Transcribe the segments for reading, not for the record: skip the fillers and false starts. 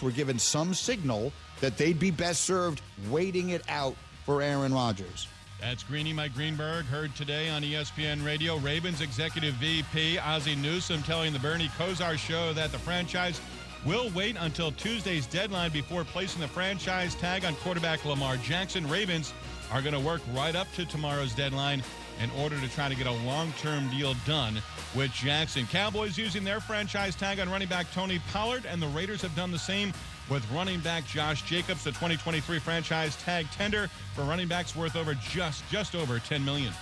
were given some signal that they'd be best served waiting it out for Aaron Rodgers. That's Greeny Mike Greenberg, heard today on ESPN Radio. Ravens Executive VP Ozzie Newsome telling the Bernie Kosar Show that the franchise will wait until Tuesday's deadline before placing the franchise tag on quarterback Lamar Jackson. Ravens are going to work right up to tomorrow's deadline in order to try to get a long-term deal done with Jackson. Cowboys using their franchise tag on running back Tony Pollard, and the Raiders have done the same with running back Josh Jacobs. The 2023 franchise tag tender for running backs worth over just over $10 million.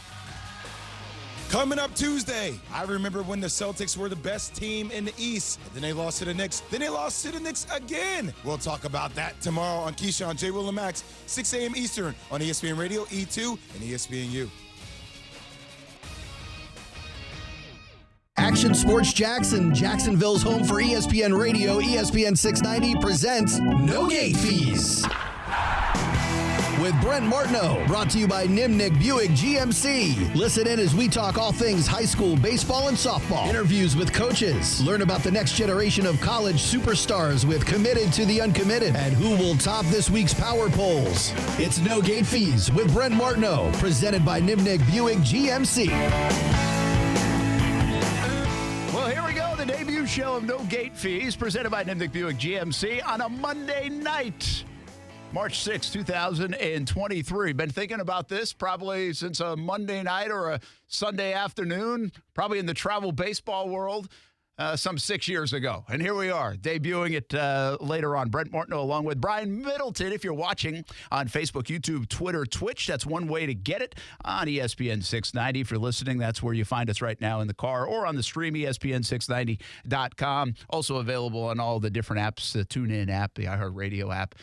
Coming up Tuesday, I remember when the Celtics were the best team in the East. Then they lost to the Knicks. Then they lost to the Knicks again. We'll talk about that tomorrow on Keyshawn, J. Will, and Max, 6 a.m. Eastern on ESPN Radio, E2, and ESPNU. Action Sports Jackson, Jacksonville's home for ESPN Radio, ESPN 690 presents No Gate Fees. With Brent Martineau, brought to you by Nimnick Buick GMC. Listen in as we talk all things high school baseball and softball. Interviews with coaches. Learn about the next generation of college superstars with Committed to the Uncommitted and who will top this week's power polls. It's No Gate Fees with Brent Martineau, presented by Nimnick Buick GMC. Well, here we go, the debut show of No Gate Fees, presented by Nimnick Buick GMC on a Monday night, March 6, 2023. Been thinking about this probably since a Monday night or a Sunday afternoon, probably in the travel baseball world. Some 6 years ago. And here we are, debuting it later on. Brent Martineau along with Brian Middleton. If you're watching on Facebook, YouTube, Twitter, Twitch, that's one way to get it on ESPN 690. If you're listening, that's where you find us right now in the car or on the stream, ESPN690.com. Also available on all the different apps, the TuneIn app, the iHeartRadio app.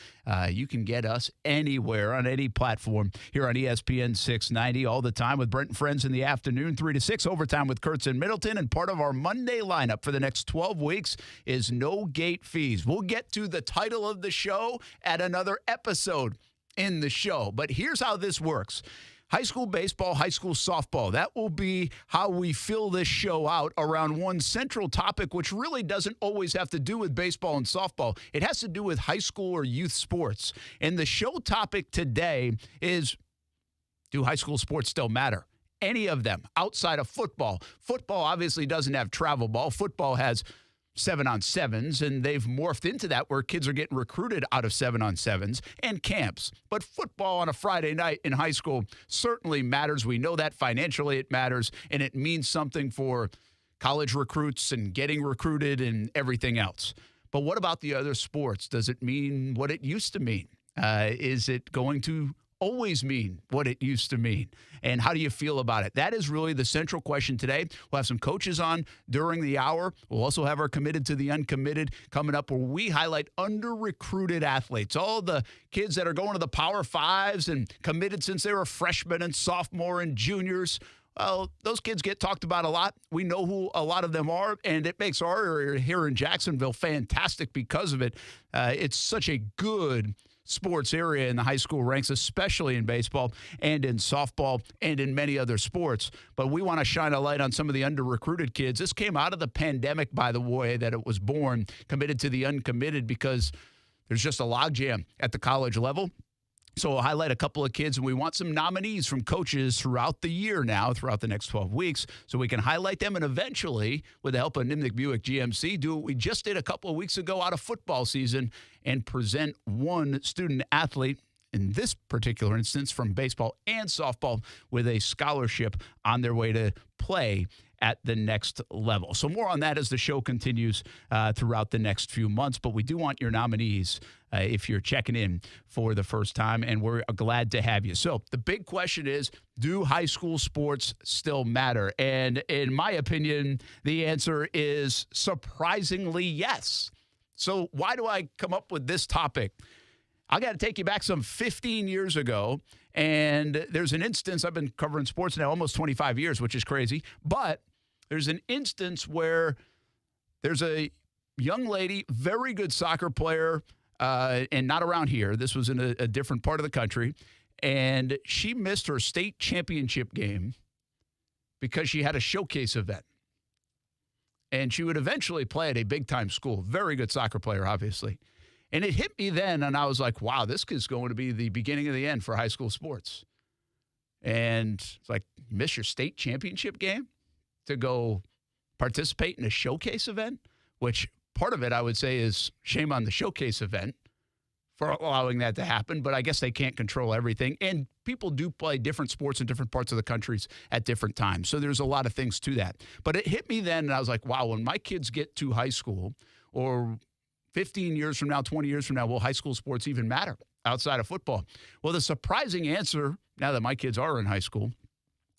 You can get us anywhere on any platform here on ESPN 690 all the time with Brent and Friends in the afternoon, 3 to 6, overtime with Kurtz and Middleton. And part of our Monday lineup for the next 12 weeks is No Gate Fees. We'll get to the title of the show at another episode in the show. But here's how this works. High school baseball, high school softball. That will be how we fill this show out around one central topic, which really doesn't always have to do with baseball and softball. It has to do with high school or youth sports. And the show topic today is, do high school sports still matter? Any of them outside of football. Football obviously doesn't have travel ball. Football has 7-on-7s, and they've morphed into that where kids are getting recruited out of 7-on-7s and camps. But football on a Friday night in high school certainly matters. We know that financially it matters, and it means something for college recruits and getting recruited and everything else. But what about the other sports? Does it mean what it used to mean? Is it going to always mean what it used to mean? And how do you feel about it? That is really the central question today. We'll have some coaches on during the hour. We'll also have our Committed to the Uncommitted coming up, where we highlight under-recruited athletes, all the kids that are going to the Power Fives and committed since they were freshmen and sophomore and juniors. Well, those kids get talked about a lot. We know who a lot of them are, and it makes our area here in Jacksonville fantastic because of it. It's such a good sports area in the high school ranks, especially in baseball and in softball and in many other sports. But we want to shine a light on some of the under-recruited kids. This came out of the pandemic, by the way, that it was born, Committed to the Uncommitted, because there's just a logjam at the college level. So we'll highlight a couple of kids, and we want some nominees from coaches throughout the year now, throughout the next 12 weeks, so we can highlight them and eventually, with the help of Nimnick Buick GMC, do what we just did a couple of weeks ago out of football season and present one student athlete, in this particular instance from baseball and softball, with a scholarship on their way to play at the next level. So more on that as the show continues throughout the next few months. But we do want your nominees if you're checking in for the first time, and we're glad to have you. So the big question is, do high school sports still matter? And in my opinion, the answer is surprisingly yes. So why do I come up with this topic? I got to take you back some 15 years ago, and there's an instance. I've been covering sports now almost 25 years, which is crazy, but there's an instance where there's a young lady, very good soccer player, and not around here. This was in a different part of the country, and she missed her state championship game because she had a showcase event. And she would eventually play at a big-time school. Very good soccer player, obviously. And it hit me then, and I was like, wow, this is going to be the beginning of the end for high school sports. And it's like, you miss your state championship game to go participate in a showcase event, which part of it, I would say, is shame on the showcase event for allowing that to happen. But I guess they can't control everything. And people do play different sports in different parts of the countries at different times. So there's a lot of things to that. But it hit me then, and I was like, wow, when my kids get to high school, or 15 years from now, 20 years from now, will high school sports even matter outside of football? Well, the surprising answer, now that my kids are in high school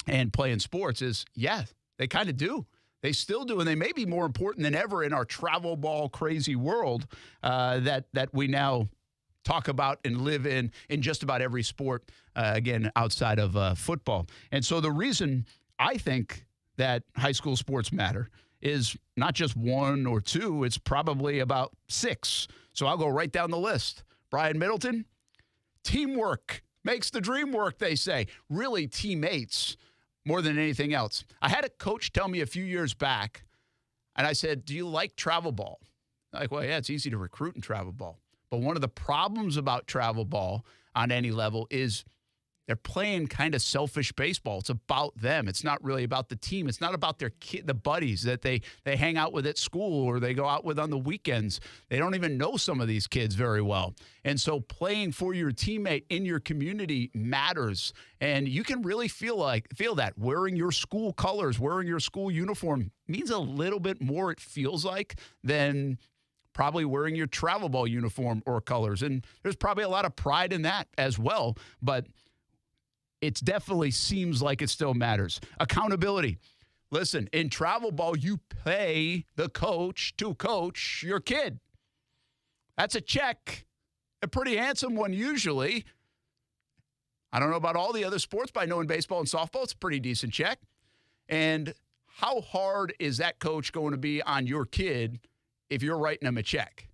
and playing sports, is yeah, they kind of do. They still do, and they may be more important than ever in our travel ball crazy world that we now talk about and live in just about every sport, again, outside of football. And so the reason I think that high school sports matter is not just one or two, it's probably about 6. So I'll go right down the list. Brian Middleton, teamwork makes the dream work, they say. Really, teammates more than anything else. I had a coach tell me a few years back, and I said, do you like travel ball? Like, well, yeah, it's easy to recruit in travel ball. But one of the problems about travel ball on any level is they're playing kind of selfish baseball. It's about them. It's not really about the team. It's not about their the buddies that they hang out with at school or they go out with on the weekends. They don't even know some of these kids very well. And so playing for your teammate in your community matters. And you can really feel that. Wearing your school colors, wearing your school uniform means a little bit more, it feels like, than probably wearing your travel ball uniform or colors. And there's probably a lot of pride in that as well. But it definitely seems like it still matters. Accountability. Listen, in travel ball, you pay the coach to coach your kid. That's a check, a pretty handsome one usually. I don't know about all the other sports, but I know in baseball and softball, it's a pretty decent check. And how hard is that coach going to be on your kid if you're writing him a check?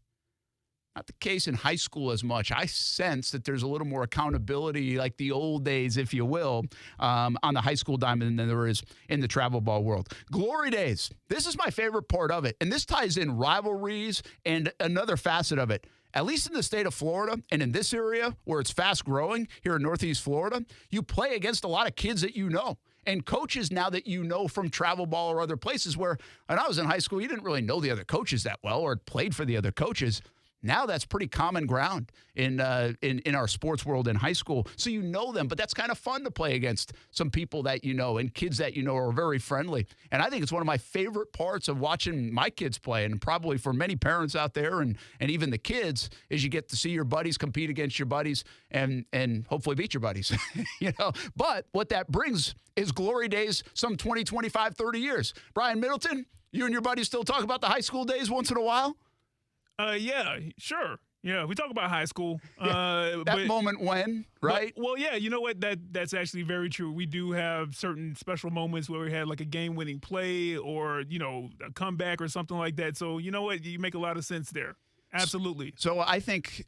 Not the case in high school as much. I sense that there's a little more accountability, like the old days, if you will, on the high school diamond than there is in the travel ball world. Glory days. This is my favorite part of it. And this ties in rivalries and another facet of it. At least in the state of Florida and in this area where it's fast growing here in Northeast Florida, you play against a lot of kids that you know. And coaches now that you know from travel ball or other places where, when I was in high school, you didn't really know the other coaches that well or played for the other coaches. Now that's pretty common ground in our sports world in high school. So you know them, but that's kind of fun to play against some people that you know and kids that you know are very friendly. And I think it's one of my favorite parts of watching my kids play, and probably for many parents out there and even the kids, is you get to see your buddies compete against your buddies and hopefully beat your buddies. But what that brings is glory days some 20, 25, 30 years. Brian Middleton, you and your buddies still talk about the high school days once in a while? Yeah, sure. Yeah, we talk about high school. That moment when, right? Well, yeah, you know what? That's actually very true. We do have certain special moments where we had like a game-winning play or, a comeback or something like that. So, you know what? You make a lot of sense there. Absolutely. So I think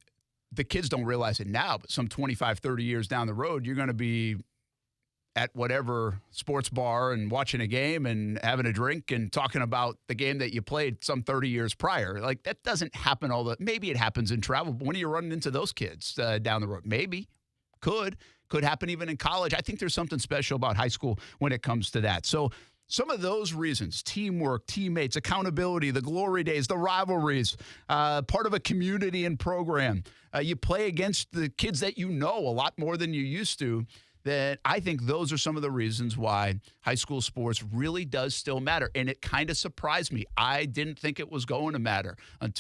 the kids don't realize it now, but some 25, 30 years down the road, you're going to be at whatever sports bar and watching a game and having a drink and talking about the game that you played some 30 years prior. Like, that doesn't happen maybe it happens in travel, but when are you running into those kids down the road? Maybe. Could happen even in college. I think there's something special about high school when it comes to that. So some of those reasons, teamwork, teammates, accountability, the glory days, the rivalries, part of a community and program. You play against the kids that you know a lot more than you used to. That I think those are some of the reasons why high school sports really does still matter. And it kind of surprised me. I didn't think it was going to matter and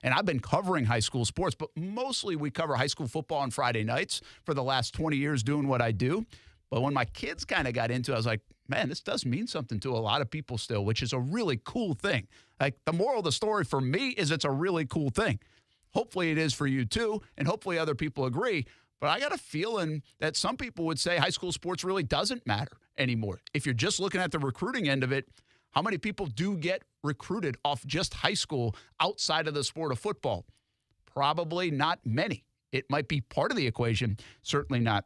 I've been covering high school sports, but mostly we cover high school football on Friday nights for the last 20 years doing what I do. But when my kids kind of got into it, I was like, man, this does mean something to a lot of people still, which is a really cool thing. Like, the moral of the story for me is it's a really cool thing. Hopefully it is for you too, and hopefully other people agree. But I got a feeling that some people would say high school sports really doesn't matter anymore. If you're just looking at the recruiting end of it, how many people do get recruited off just high school outside of the sport of football? Probably not many. It might be part of the equation, certainly not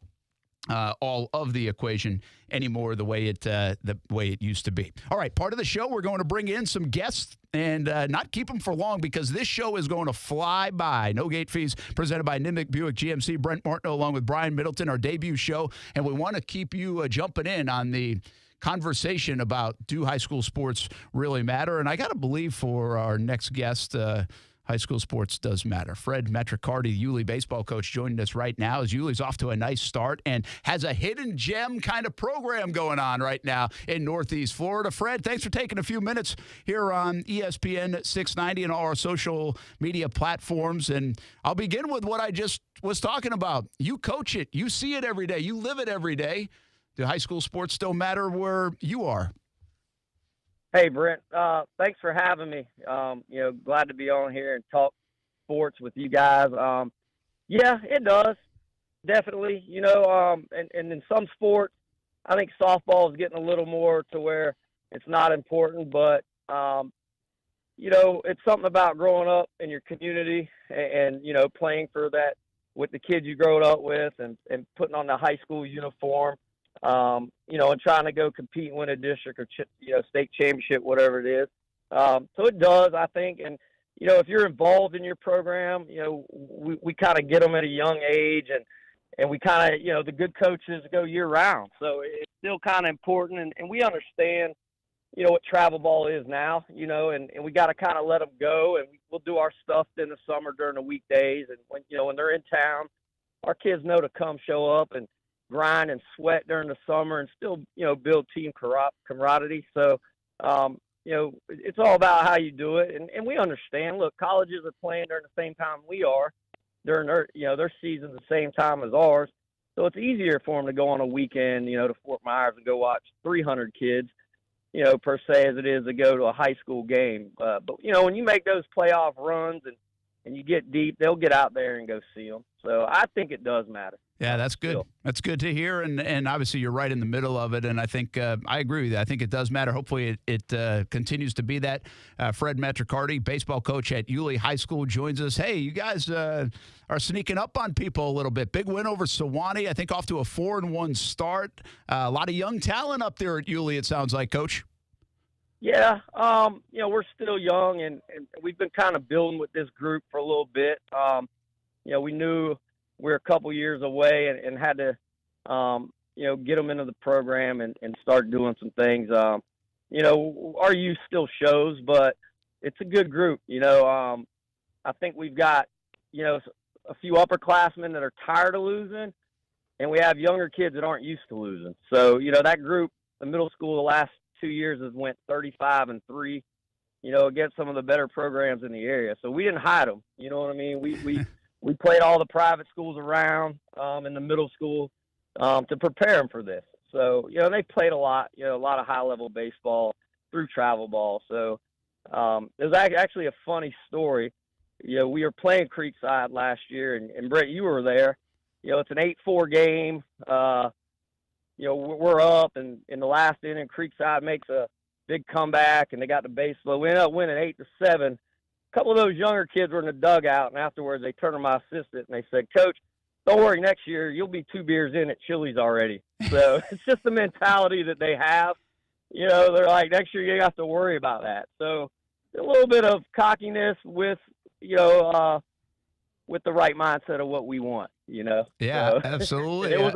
all of the equation anymore the way it used to be. All right, part of the show, we're going to bring in some guests and not keep them for long because this show is going to fly by. No Gate Fees, presented by Nimnick Buick GMC. Brent Martineau along with Brian Middleton, our debut show, and we want to keep you jumping in on the conversation about, do high school sports really matter? And I got to believe for our next guest, high school sports does matter. Fred Matricardi, the Yulee baseball coach, joining us right now as Yulee's off to a nice start and has a hidden gem kind of program going on right now in Northeast Florida. Fred, thanks for taking a few minutes here on ESPN 690 and all our social media platforms. And I'll begin with what I just was talking about. You coach it. You see it every day. You live it every day. Do high school sports still matter where you are? Hey, Brent, thanks for having me. Glad to be on here and talk sports with you guys. Yeah, it does. Definitely. And in some sports, I think softball is getting a little more to where it's not important, but, it's something about growing up in your community and playing for that with the kids you growed up with and putting on the high school uniform. And trying to go compete and win a district or, state championship, whatever it is. So it does, I think. And, if you're involved in your program, we kind of get them at a young age and we kind of, the good coaches go year round. So it's still kind of important. And we understand, what travel ball is now, and we got to kind of let them go. And we'll do our stuff in the summer during the weekdays. And when they're in town, our kids know to come show up and grind and sweat during the summer and still, build team camaraderie. So, it's all about how you do it. And we understand, look, colleges are playing during the same time we are during their season the same time as ours. So it's easier for them to go on a weekend, to Fort Myers and go watch 300 kids, per se, as it is to go to a high school game. But when you make those playoff runs and you get deep, they'll get out there and go see them. So I think it does matter. Yeah, that's good. That's good to hear. And obviously you're right in the middle of it. And I think I agree with you. I think it does matter. Hopefully it continues to be that. Fred Matricardi, baseball coach at Yulee High School, joins us. Hey, you guys are sneaking up on people a little bit. Big win over Sewanee. I think off to a 4-1 start. A lot of young talent up there at Yulee, it sounds like, Coach. Yeah, we're still young, and we've been kind of building with this group for a little bit. We knew we were a couple years away and had to, get them into the program and start doing some things. Our youth still shows, but it's a good group. I think we've got, a few upperclassmen that are tired of losing, and we have younger kids that aren't used to losing. So, that group, the middle school, the last 2 years has went 35-3, against some of the better programs in the area. So we didn't hide them. You know what I mean? We played all the private schools around in the middle school to prepare them for this. So, they played a lot of high-level baseball through travel ball. So there's actually a funny story. We were playing Creekside last year, and Brent, you were there. It's an 8-4 game. We're up, and in the last inning, Creekside makes a big comeback, and they got the base low. We ended up winning 8-7. A couple of those younger kids were in the dugout, and afterwards they turned to my assistant, and they said, Coach, don't worry, next year you'll be 2 beers in at Chili's already. So it's just the mentality that they have. They're like, next year you don't have to worry about that. So a little bit of cockiness with, with the right mindset of what we want, Yeah, so, absolutely. It was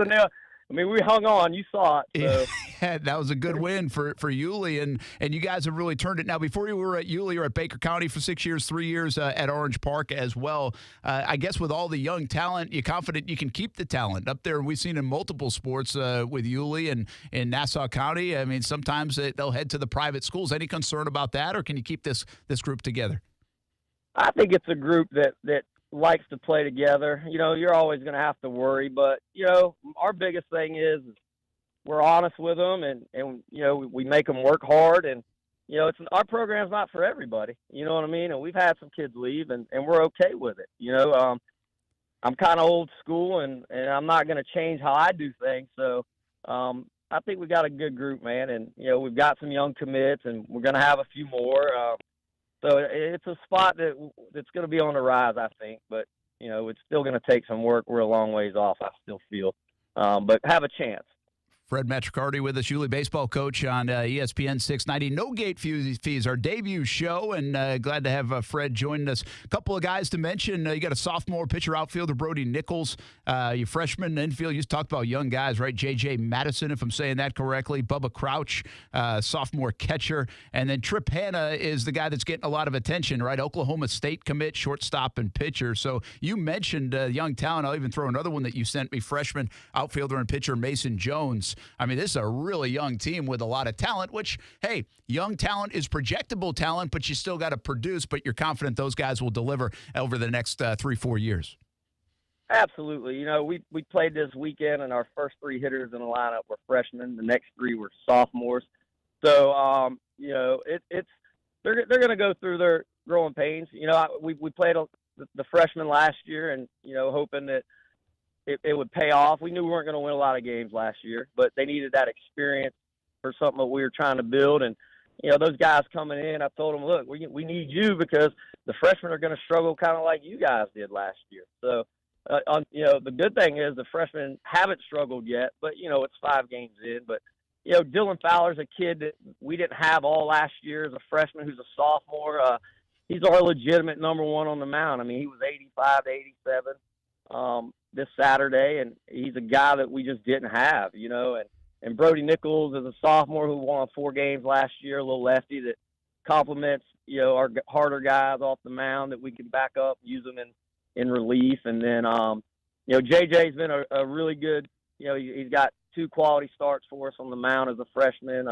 we hung on. You saw it. So. Yeah, that was a good win for Yulee, and you guys have really turned it. Now, before you were at Yulee, you were at Baker County for 6 years, 3 years at Orange Park as well. I guess with all the young talent, you're confident you can keep the talent up there. We've seen in multiple sports with Yulee and in Nassau County. I mean, sometimes they'll head to the private schools. Any concern about that, or can you keep this group together? I think it's a group that likes to play together. You're always going to have to worry, but our biggest thing is we're honest with them, and we make them work hard, and our program's not for everybody. You know what I mean? And we've had some kids leave, and we're okay with it. I'm kind of old school, and I'm not going to change how I do things. So I think we got a good group, man, and we've got some young commits, and we're going to have a few more. So it's a spot that's going to be on the rise, I think. But, it's still going to take some work. We're a long ways off, I still feel. but have a chance. Brent Martineau with us, Yulee baseball coach on ESPN 690. No gate fees, our debut show, and glad to have Fred joining us. A couple of guys to mention. You got a sophomore pitcher outfielder, Brody Nichols. Your freshman infield, you talked about young guys, right? J.J. Madison, if I'm saying that correctly. Bubba Crouch, sophomore catcher. And then Trip Hanna is the guy that's getting a lot of attention, right? Oklahoma State commit, shortstop and pitcher. So you mentioned young talent. I'll even throw another one that you sent me, freshman outfielder and pitcher Mason Jones. I mean, this is a really young team with a lot of talent, which, hey, young talent is projectable talent, but you still got to produce, but you're confident those guys will deliver over the next 3-4 years. Absolutely. You know, we played this weekend, and our first 3 hitters in the lineup were freshmen. The next 3 were sophomores. So, you know, they're going to go through their growing pains. You know, we played the freshmen last year, and, you know, hoping that it would pay off. We knew we weren't going to win a lot of games last year, but they needed that experience for something that we were trying to build. And, you know, those guys coming in, I told them, look, we need you because the freshmen are going to struggle kind of like you guys did last year. So, you know, the good thing is the freshmen haven't struggled yet, but, you know, it's 5 games in. But, you know, Dylan Fowler's a kid that we didn't have all last year as a freshman who's a sophomore. He's our legitimate number 1 on the mound. I mean, he was 85 to 87 this Saturday, and he's a guy that we just didn't have, you know. And Brody Nichols is a sophomore who won 4 games last year, a little lefty that complements, you know, our harder guys off the mound that we can back up, use them in relief. And then, you know, JJ's been a really good, you know, he's got 2 quality starts for us on the mound as a freshman.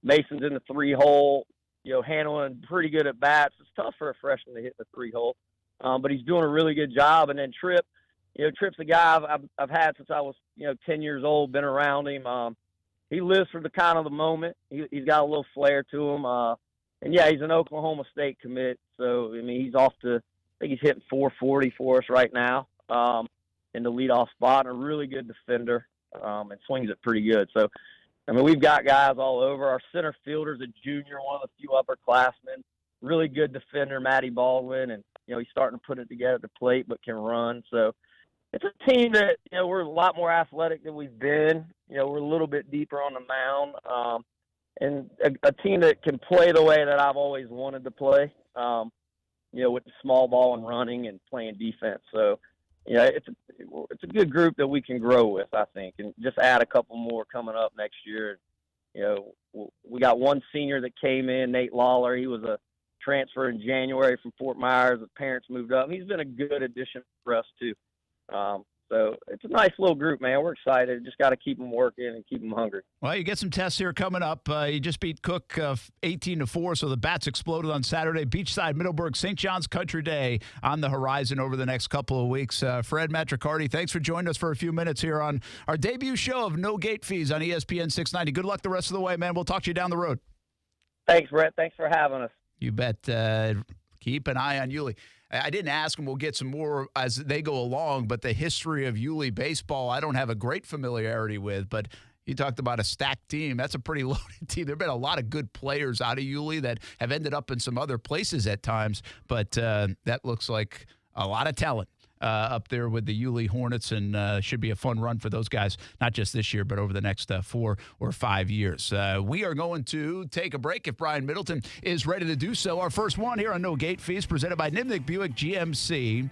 Mason's in the 3-hole, you know, handling pretty good at bats. It's tough for a freshman to hit the 3-hole, but he's doing a really good job. And then Tripp, you know, Tripp's a guy I've had since I was, you know, 10 years old, been around him. He lives for the kind of the moment. He's got a little flair to him. And, yeah, he's an Oklahoma State commit. So, I mean, he's off to, I think he's hitting 440 for us right now in the leadoff spot. And a really good defender and swings it pretty good. So, I mean, we've got guys all over. Our center fielder's a junior, one of the few upperclassmen. Really good defender, Matty Baldwin. And, you know, he's starting to put it together at the plate but can run. So, it's a team that, you know, we're a lot more athletic than we've been. You know, we're a little bit deeper on the mound. And a team that can play the way that I've always wanted to play, you know, with the small ball and running and playing defense. So, you know, it's a good group that we can grow with, I think, and just add a couple more coming up next year. You know, we got one senior that came in, Nate Lawler. He was a transfer in January from Fort Myers. The parents moved up. He's been a good addition for us, too. So it's a nice little group, man. We're excited. Just got to keep them working and keep them hungry. Well, you get some tests here coming up. You just beat Cook 18-4, so the bats exploded on Saturday. Beachside, Middleburg, St. John's Country Day on the horizon over the next couple of weeks. Fred Matricardi, thanks for joining us for a few minutes here on our debut show of No Gate Fees on ESPN 690. Good luck the rest of the way, man. We'll talk to you down the road. Thanks, Brett. Thanks for having us. You bet. Keep an eye on Yulee. I didn't ask him. We'll get some more as they go along, but the history of Yulee baseball, I don't have a great familiarity with, but you talked about a stacked team. That's a pretty loaded team. There have been a lot of good players out of Yulee that have ended up in some other places at times, but that looks like a lot of talent up there with the Yulee Hornets, and should be a fun run for those guys, not just this year, but over the next 4 or 5 years. We are going to take a break if Brian Middleton is ready to do so. Our first one here on No Gate Fees, presented by Nimnick Buick GMC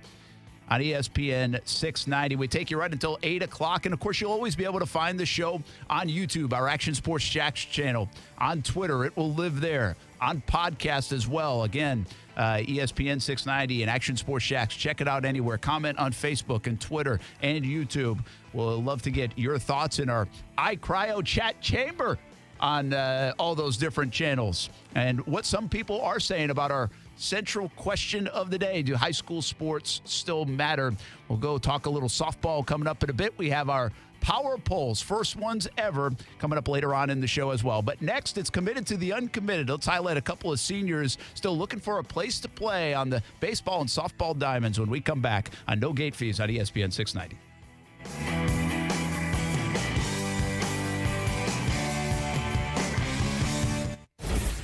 on ESPN 690. We take you right until 8 o'clock. And, of course, you'll always be able to find the show on YouTube, our Action Sports Jacks channel, on Twitter. It will live there. On podcast as well. Again, ESPN 690 and Action Sports Jacks. Check it out anywhere. Comment on Facebook and Twitter and YouTube. We'll love to get your thoughts in our iCryo chat chamber on all those different channels. And what some people are saying about our central question of the day: do high school sports still matter? We'll go talk a little softball coming up in a bit. We have our power polls, first ones ever, coming up later on in the show as well. But next, it's Committed to the Uncommitted. Let's highlight a couple of seniors still looking for a place to play on the baseball and softball diamonds when we come back on No Gate Fees on ESPN 690.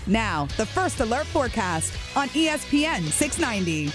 Now, the First Alert Forecast on ESPN 690.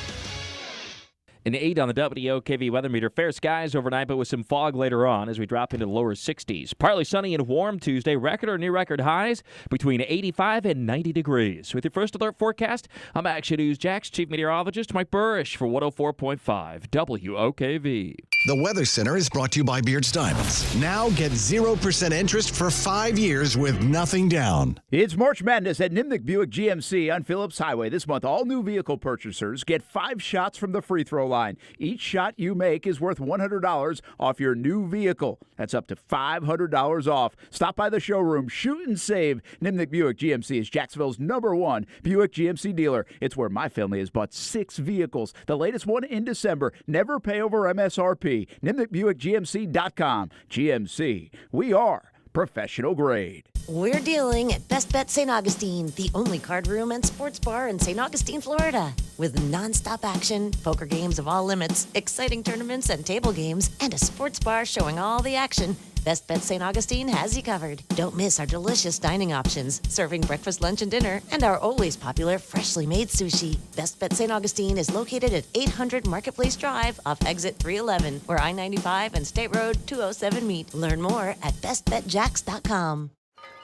An 8 on the WOKV weather meter. Fair skies overnight, but with some fog later on as we drop into the lower 60s. Partly sunny and warm Tuesday. Record or near record highs between 85 and 90 degrees. With your first alert forecast, I'm Action News Jax Chief Meteorologist Mike Burrish for 104.5 WOKV. The Weather Center is brought to you by Beards Diamonds. Now get 0% interest for 5 years with nothing down. It's March Madness at Nimnik Buick GMC on Phillips Highway. This month, all new vehicle purchasers get 5 shots from the free throw line. Each shot you make is worth $100 off your new vehicle. That's up to $500 off. Stop by the showroom. Shoot and save. Nimnik Buick GMC is Jacksonville's #1 Buick GMC dealer. It's where my family has bought 6 vehicles. The latest one in December. Never pay over MSRP. NimnikBuickGMC.com. GMC. We are professional grade. We're dealing at Best Bet St. Augustine, the only card room and sports bar in St. Augustine, Florida. With nonstop action, poker games of all limits, exciting tournaments and table games, and a sports bar showing all the action, Best Bet St. Augustine has you covered. Don't miss our delicious dining options, serving breakfast, lunch, and dinner, and our always popular freshly made sushi. Best Bet St. Augustine is located at 800 Marketplace Drive off exit 311, where I-95 and State Road 207 meet. Learn more at bestbetjax.com.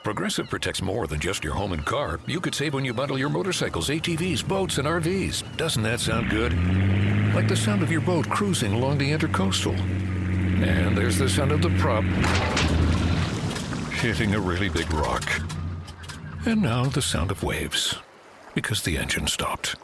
Progressive protects more than just your home and car. You could save when you bundle your motorcycles, ATVs, boats, and RVs. Doesn't that sound good? Like the sound of your boat cruising along the Intercoastal. And there's the sound of the prop hitting a really big rock. And now the sound of waves, because the engine stopped.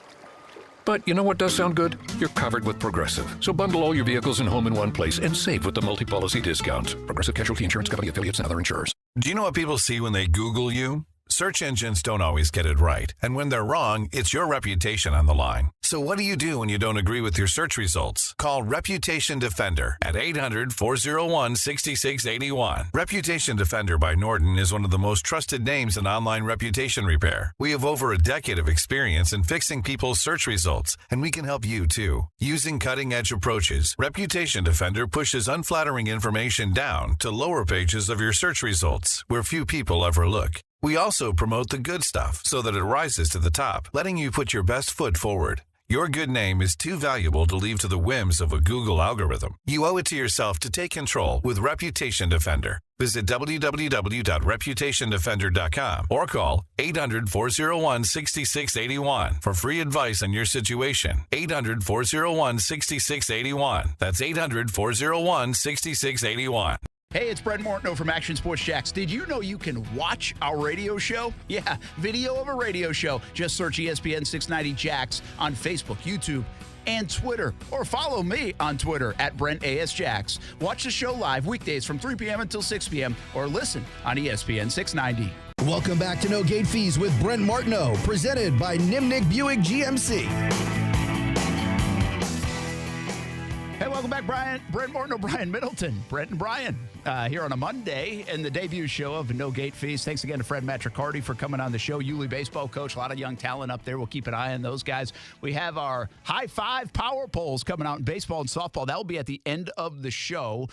But you know what does sound good? You're covered with Progressive. So bundle all your vehicles and home in one place and save with the multi-policy discount. Progressive Casualty Insurance Company, affiliates, and other insurers. Do you know what people see when they Google you? Search engines don't always get it right. And when they're wrong, it's your reputation on the line. So what do you do when you don't agree with your search results? Call Reputation Defender at 800-401-6681. Reputation Defender by Norton is one of the most trusted names in online reputation repair. We have over a decade of experience in fixing people's search results, and we can help you too. Using cutting-edge approaches, Reputation Defender pushes unflattering information down to lower pages of your search results, where few people ever look. We also promote the good stuff so that it rises to the top, letting you put your best foot forward. Your good name is too valuable to leave to the whims of a Google algorithm. You owe it to yourself to take control with Reputation Defender. Visit www.reputationdefender.com or call 800-401-6681 for free advice on your situation. 800-401-6681. That's 800-401-6681. Hey, it's Brent Martineau from Action Sports Jax. Did you know you can watch our radio show? Yeah, video of a radio show. Just search ESPN 690 Jax on Facebook, YouTube, and Twitter. Or follow me on Twitter at Brent A.S. Jax. Watch the show live weekdays from 3 p.m. until 6 p.m. or listen on ESPN 690. Welcome back to No Gate Fees with Brent Martineau, presented by Nimnik Buick GMC. Hey, welcome back, Brent Martineau, Brian Middleton, Brent and Brian, here on a Monday in the debut show of No Gate Fees. Thanks again to Fred Matricardi for coming on the show. Yulee baseball coach, a lot of young talent up there. We'll keep an eye on those guys. We have our high five power polls coming out in baseball and softball. That will be at the end of the show.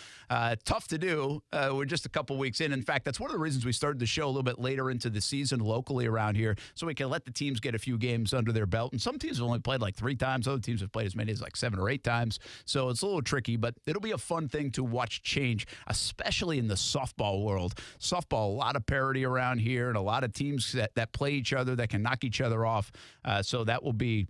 Tough to do. We're just a couple weeks in. In fact, that's one of the reasons we started the show a little bit later into the season locally around here, so we can let the teams get a few games under their belt. And some teams have only played like 3 times. Other teams have played as many as like 7 or 8 times. So it's a little tricky, but it'll be a fun thing to watch change, especially in the softball world. Softball, a lot of parity around here and a lot of teams that play each other, that can knock each other off. So that will be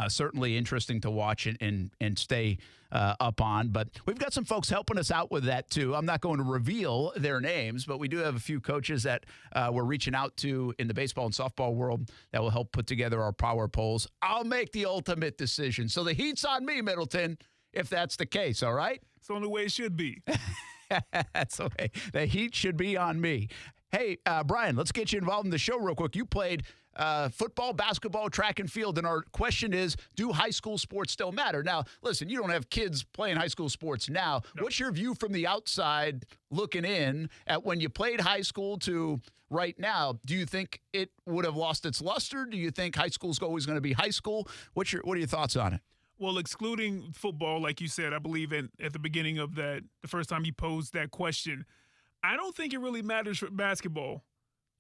certainly interesting to watch and stay up on. But we've got some folks helping us out with that, too. I'm not going to reveal their names, but we do have a few coaches that we're reaching out to in the baseball and softball world that will help put together our power polls. I'll make the ultimate decision. So the heat's on me, Middleton, if that's the case, all right? It's the only way it should be. That's okay. The heat should be on me. Hey, Brian, let's get you involved in the show real quick. You played football, basketball, track and field, and our question is, do high school sports still matter? Now, listen, you don't have kids playing high school sports now. No. What's your view from the outside looking in at when you played high school to right now? Do you think it would have lost its luster? Do you think high school's always going to be high school? What are your thoughts on it? Well, excluding football, like you said, I believe at the beginning of the first time you posed that question, I don't think it really matters for basketball.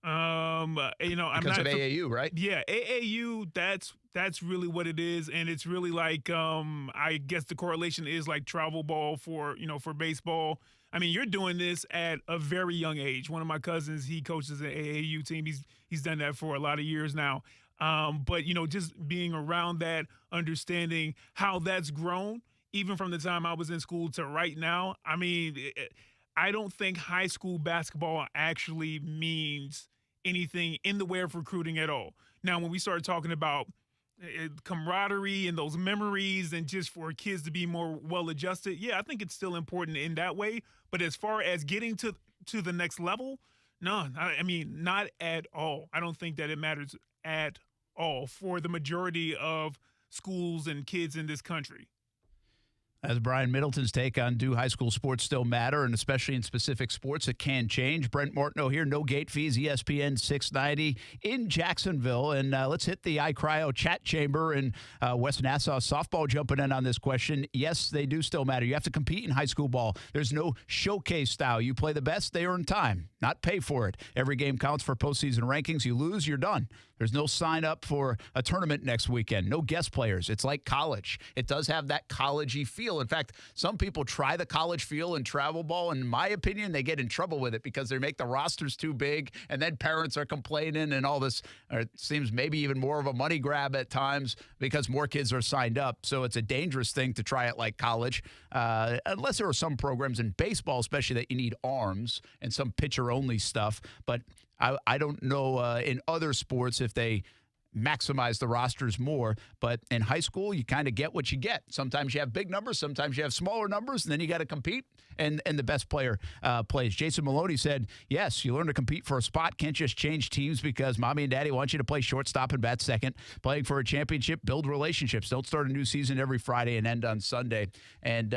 I'm because not of AAU, right? Yeah, AAU. That's That's really what it is, and it's really like I guess the correlation is like travel ball for baseball. I mean, you're doing this at a very young age. One of my cousins, he coaches an AAU team. He's done that for a lot of years now. But just being around that, understanding how that's grown, even from the time I was in school to right now. I mean, I don't think high school basketball actually means anything in the way of recruiting at all. Now, when we started talking about camaraderie and those memories and just for kids to be more well-adjusted, yeah, I think it's still important in that way. But as far as getting to the next level, no, I mean, not at all. I don't think that it matters at all for the majority of schools and kids in this country. As Brian Middleton's take on do high school sports still matter, and especially in specific sports, it can change. Brent Martineau here, no gate fees, ESPN 690 in Jacksonville. And let's hit the iCryo chat chamber in West Nassau softball jumping in on this question. Yes, they do still matter. You have to compete in high school ball. There's no showcase style. You play the best, they earn time, not pay for it. Every game counts for postseason rankings. You lose, you're done. There's no sign up for a tournament next weekend. No guest players. It's like college. It does have that college-y feel. In fact, some people try the college feel in travel ball. In my opinion, they get in trouble with it because they make the rosters too big, and then parents are complaining and all this. Or it seems maybe even more of a money grab at times because more kids are signed up. So it's a dangerous thing to try it like college, unless there are some programs in baseball, especially that you need arms and some pitcher-only stuff. But I don't know in other sports if they maximize the rosters more. But in high school, you kind of get what you get. Sometimes you have big numbers, sometimes you have smaller numbers, and then you got to compete, and the best player plays. Jason Maloney said, yes, you learn to compete for a spot. Can't just change teams because mommy and daddy want you to play shortstop and bat second. Playing for a championship, build relationships. Don't start a new season every Friday and end on Sunday. And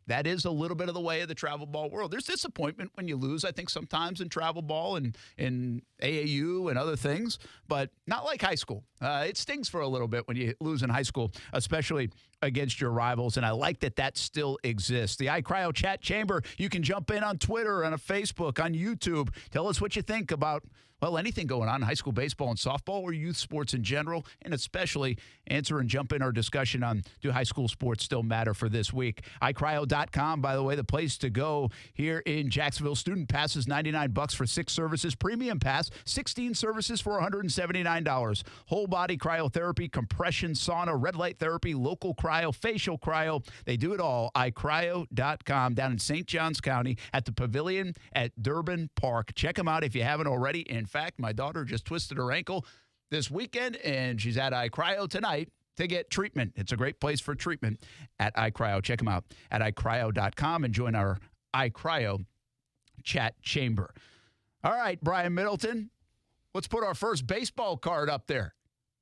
that is a little bit of the way of the travel ball world. There's disappointment when you lose, I think, sometimes in travel ball and in AAU and other things, but not like high school. It stings for a little bit when you lose in high school, especially against your rivals, and I like that still exists. The iCryo chat chamber, you can jump in on Twitter, on Facebook, on YouTube. Tell us what you think about, well, anything going on in high school baseball and softball or youth sports in general, and especially answer and jump in our discussion on do high school sports still matter for this week. iCryo.com, by the way, the place to go here in Jacksonville. Student passes, $99 for 6 services. Premium pass, 16 services for $179. Whole body cryotherapy, compression, sauna, red light therapy, local cryo, facial cryo. They do it all. iCryo.com down in St. Johns County at the Pavilion at Durbin Park. Check them out if you haven't already. In fact, my daughter just twisted her ankle this weekend, and she's at iCryo tonight to get treatment. It's a great place for treatment at iCryo. Check them out at iCryo.com and join our iCryo chat chamber. All right, Brian Middleton, let's put our first baseball card up there.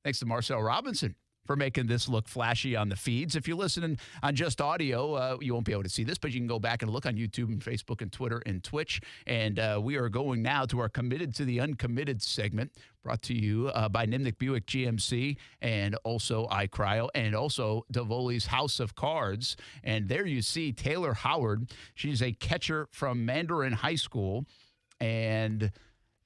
Thanks to Marcel Robinson for making this look flashy on the feeds. If you're listening on just audio, you won't be able to see this, but you can go back and look on YouTube and Facebook and Twitter and Twitch. And we are going now to our Committed to the Uncommitted segment, brought to you by Nimnick Buick GMC and also iCryo and also Davoli's House of Cards. And there you see Taylor Howard. She's a catcher from Mandarin High School. And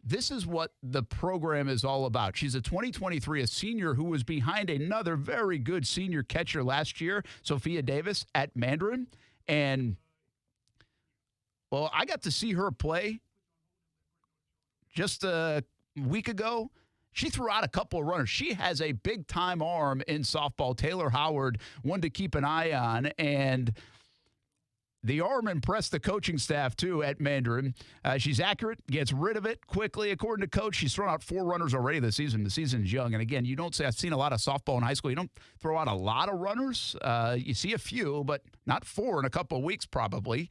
this is what the program is all about. She's a 2023, a senior who was behind another very good senior catcher last year, Sophia Davis at Mandarin. And, well, I got to see her play just a week ago. She threw out a couple of runners. She has a big-time arm in softball. Taylor Howard, one to keep an eye on. And the arm impressed the coaching staff, too, at Mandarin. She's accurate, gets rid of it quickly. According to Coach, she's thrown out 4 runners already this season. The season's young. And, again, you don't say – I've seen a lot of softball in high school. You don't throw out a lot of runners. You see a few, but not 4 in a couple of weeks probably.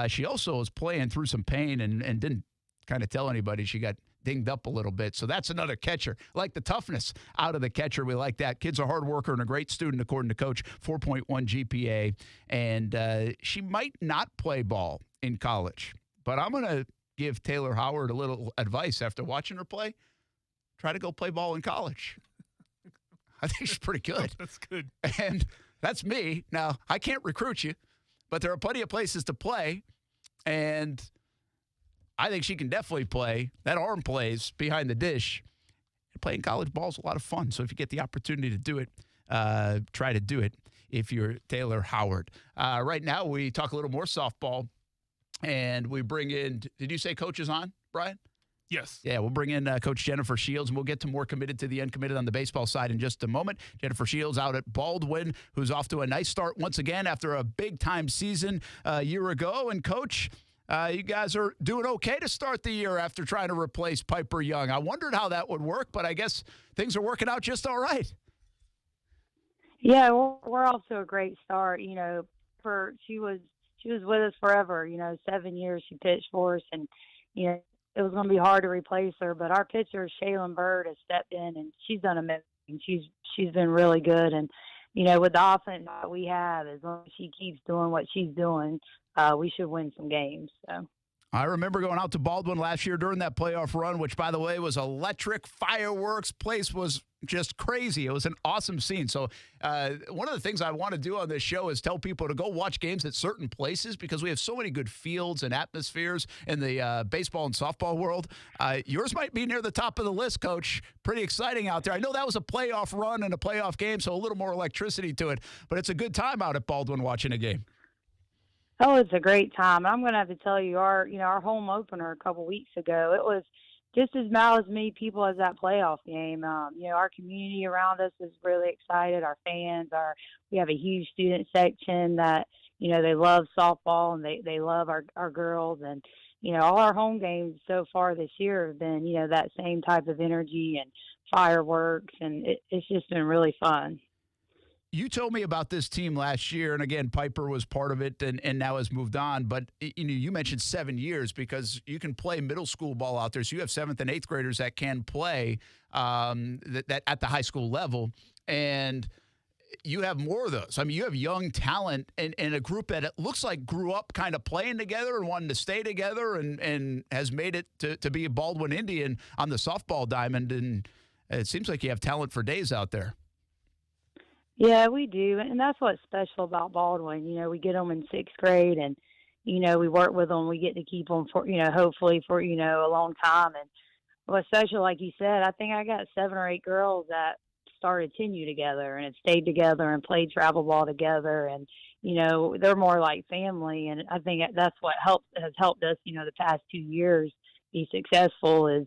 She also was playing through some pain and didn't kind of tell anybody. She got dinged up a little bit. So that's another catcher. I like the toughness out of the catcher. We like that. Kid's a hard worker and a great student, according to Coach. 4.1 GPA. And she might not play ball in college. But I'm going to give Taylor Howard a little advice after watching her play. Try to go play ball in college. I think she's pretty good. That's good. And that's me. Now, I can't recruit you, but there are plenty of places to play. And I think she can definitely play. That arm plays behind the dish. playing college ball is a lot of fun. So if you get the opportunity to do it, try to do it if you're Taylor Howard. Right now, we talk a little more softball, and we bring in – did you say Coach is on, Brian? Yes. Yeah, we'll bring in Coach Jennifer Shields, and we'll get to more committed to the uncommitted on the baseball side in just a moment. Jennifer Shields out at Baldwin, who's off to a nice start once again after a big-time season a year ago. And, Coach, you guys are doing okay to start the year after trying to replace Piper Young. I wondered how that would work, but I guess things are working out just all right. Yeah, we're off to a great start. She was with us forever. 7 years she pitched for us, and it was going to be hard to replace her. But our pitcher, Shaylin Bird, has stepped in, and she's done amazing. She's been really good, and with the offense that we have, as long as she keeps doing what she's doing, we should win some games. So. I remember going out to Baldwin last year during that playoff run, which, by the way, was electric. Fireworks. Place was just crazy. It was an awesome scene. So one of the things I want to do on this show is tell people to go watch games at certain places because we have so many good fields and atmospheres in the baseball and softball world. Yours might be near the top of the list, Coach. Pretty exciting out there. I know that was a playoff run and a playoff game, so a little more electricity to it. But it's a good time out at Baldwin watching a game. Oh, it's a great time. I'm going to have to tell you, our home opener a couple weeks ago, it was just as many people as that playoff game. Our community around us is really excited. Our fans we have a huge student section that, they love softball and they love our girls. And, all our home games so far this year have been, that same type of energy and fireworks. And it's just been really fun. You told me about this team last year, and again, Piper was part of it and now has moved on. But you mentioned 7 years because you can play middle school ball out there. So you have 7th and 8th graders that can play that at the high school level. And you have more of those. I mean, you have young talent and a group that it looks like grew up kind of playing together and wanting to stay together and has made it to be a Baldwin Indian on the softball diamond. And it seems like you have talent for days out there. Yeah, we do, and that's what's special about Baldwin. We get them in 6th grade, and we work with them. We get to keep them for hopefully for a long time. And what's special, like you said, I think I got 7 or 8 girls that started tenure together and have stayed together and played travel ball together, and they're more like family. And I think that's what has helped us the past 2 years be successful is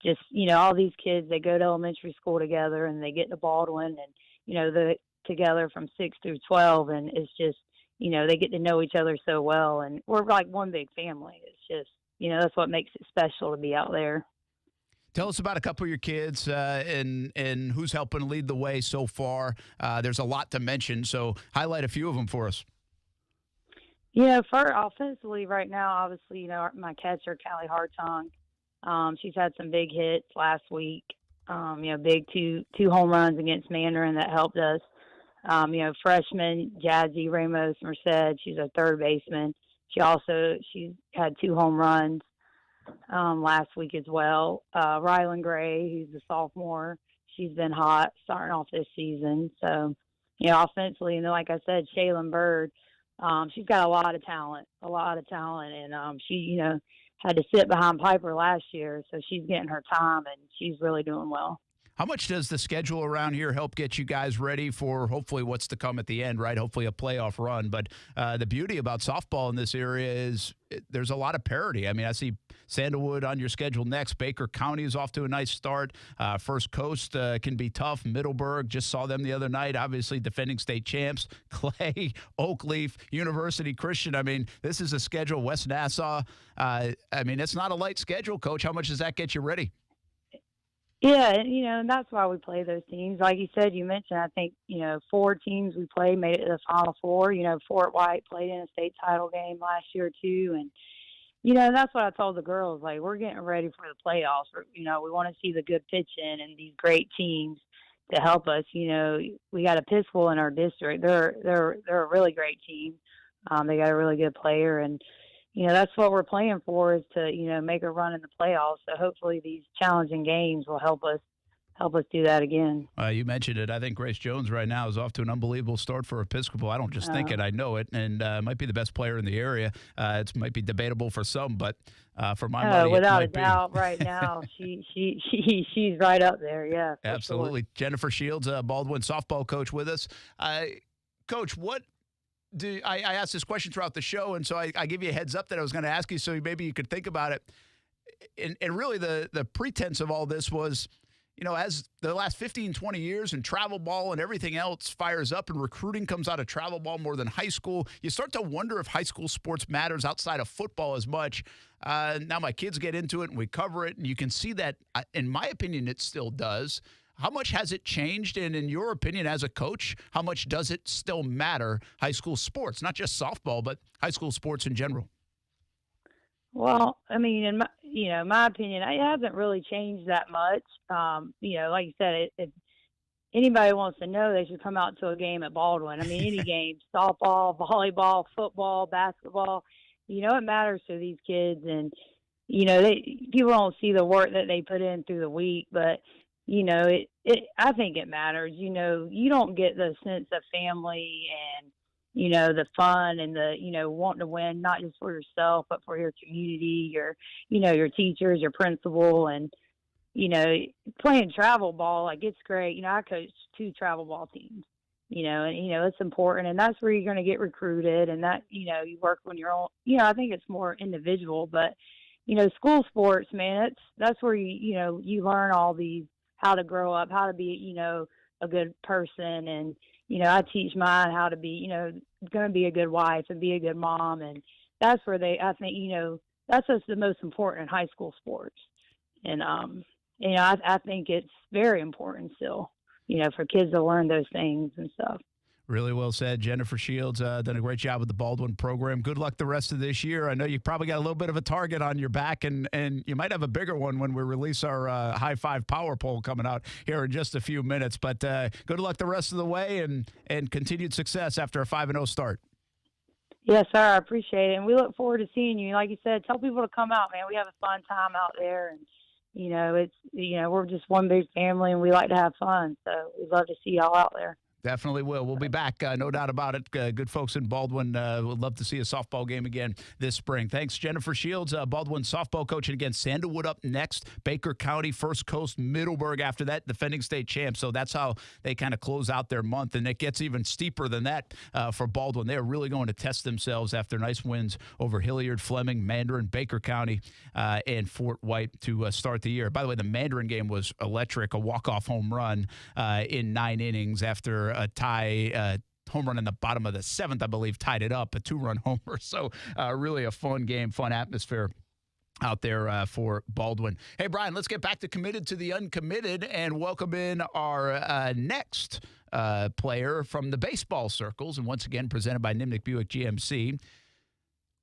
just all these kids, they go to elementary school together and they get to Baldwin, and they're together from 6 through 12, and it's just they get to know each other so well, and we're like one big family. It's just that's what makes it special to be out there. Tell us about a couple of your kids and who's helping lead the way so far. There's a lot to mention, so highlight a few of them for us. For offensively right now, obviously my catcher Callie Hartung, she's had some big hits last week. Big two home runs against Mandarin that helped us. Freshman Jazzy Ramos Merced, she's a third baseman. She's had 2 home runs last week as well. Rylan Gray, who's a sophomore, she's been hot starting off this season. So, offensively, and then like I said, Shaylin Bird, she's got a lot of talent, and she, had to sit behind Piper last year, so she's getting her time, and she's really doing well. How much does the schedule around here help get you guys ready for hopefully what's to come at the end, right? Hopefully a playoff run. But the beauty about softball in this area is there's a lot of parity. I mean, I see Sandalwood on your schedule next. Baker County is off to a nice start. First Coast can be tough. Middleburg, just saw them the other night. Obviously, defending state champs. Clay, Oakleaf, University Christian. I mean, this is a schedule. West Nassau. It's not a light schedule, Coach. How much does that get you ready? Yeah, and that's why we play those teams. Like you said, you mentioned, I think, 4 teams we played made it to the Final Four. Fort White played in a state title game last year, too. And, that's what I told the girls. Like, we're getting ready for the playoffs. We want to see the good pitching and these great teams to help us. We got Episcopal in our district. They're a really great team. They got a really good player, and that's what we're playing for is to, make a run in the playoffs. So hopefully these challenging games will help us help us do that again. You mentioned it. I think Grace Jones right now is off to an unbelievable start for Episcopal. I don't just think it, I know it, and might be the best player in the area. It might be debatable for some, but for my money, without it might a doubt, right now she's right up there. Yeah, absolutely. Sure. Jennifer Shields, Baldwin softball coach, with us. Coach, what? I asked this question throughout the show, and so I give you a heads up that I was going to ask you, so maybe you could think about it. And really, the pretense of all this was, as the last 15, 20 years and travel ball and everything else fires up and recruiting comes out of travel ball more than high school, you start to wonder if high school sports matters outside of football as much. Now my kids get into it and we cover it, and you can see that, in my opinion, it still does. How much has it changed? And in your opinion, as a coach, how much does it still matter, high school sports, not just softball, but high school sports in general? Well, I mean, in my opinion, it hasn't really changed that much. Like you said, if anybody wants to know, they should come out to a game at Baldwin. I mean, any game, softball, volleyball, football, basketball, it matters to these kids. And, people don't see the work that they put in through the week, but, I think it matters. You don't get the sense of family and, the fun and the, wanting to win, not just for yourself, but for your community, your teachers, your principal, and, playing travel ball, like, it's great. I coach 2 travel ball teams, and, it's important, and that's where you're going to get recruited, and that, you work on your own, I think it's more individual, but, school sports, man, that's where you learn all these, how to grow up, how to be, a good person. And, I teach mine how to be, going to be a good wife and be a good mom. And that's where I think, that's what's the most important in high school sports. And, I think it's very important still, for kids to learn those things and stuff. Really well said. Jennifer Shields done a great job with the Baldwin program. Good luck the rest of this year. I know you probably got a little bit of a target on your back, and you might have a bigger one when we release our High Five Power Poll coming out here in just a few minutes. But good luck the rest of the way, and continued success after a 5-0 start. Yes, sir. I appreciate it. And we look forward to seeing you. Like you said, tell people to come out, man. We have a fun time out there. And, it's, we're just one big family, and we like to have fun. So we'd love to see y'all out there. Definitely will. We'll be back, no doubt about it. Good folks in Baldwin would love to see a softball game again this spring. Thanks, Jennifer Shields, Baldwin softball coach. And again, Sandalwood up next, Baker County, First Coast, Middleburg after that, defending state champs. So that's how they kind of close out their month. And it gets even steeper than that for Baldwin. They're really going to test themselves after nice wins over Hilliard, Fleming, Mandarin, Baker County, and Fort White to start the year. By the way, the Mandarin game was electric, a walk-off home run in 9 innings after a tie home run in the bottom of the 7th, I believe, tied it up, a 2-run homer. So really a fun game, fun atmosphere out there for Baldwin. Hey, Brian, let's get back to Committed to the Uncommitted and welcome in our next player from the baseball circles, and once again presented by Nimnick Buick GMC.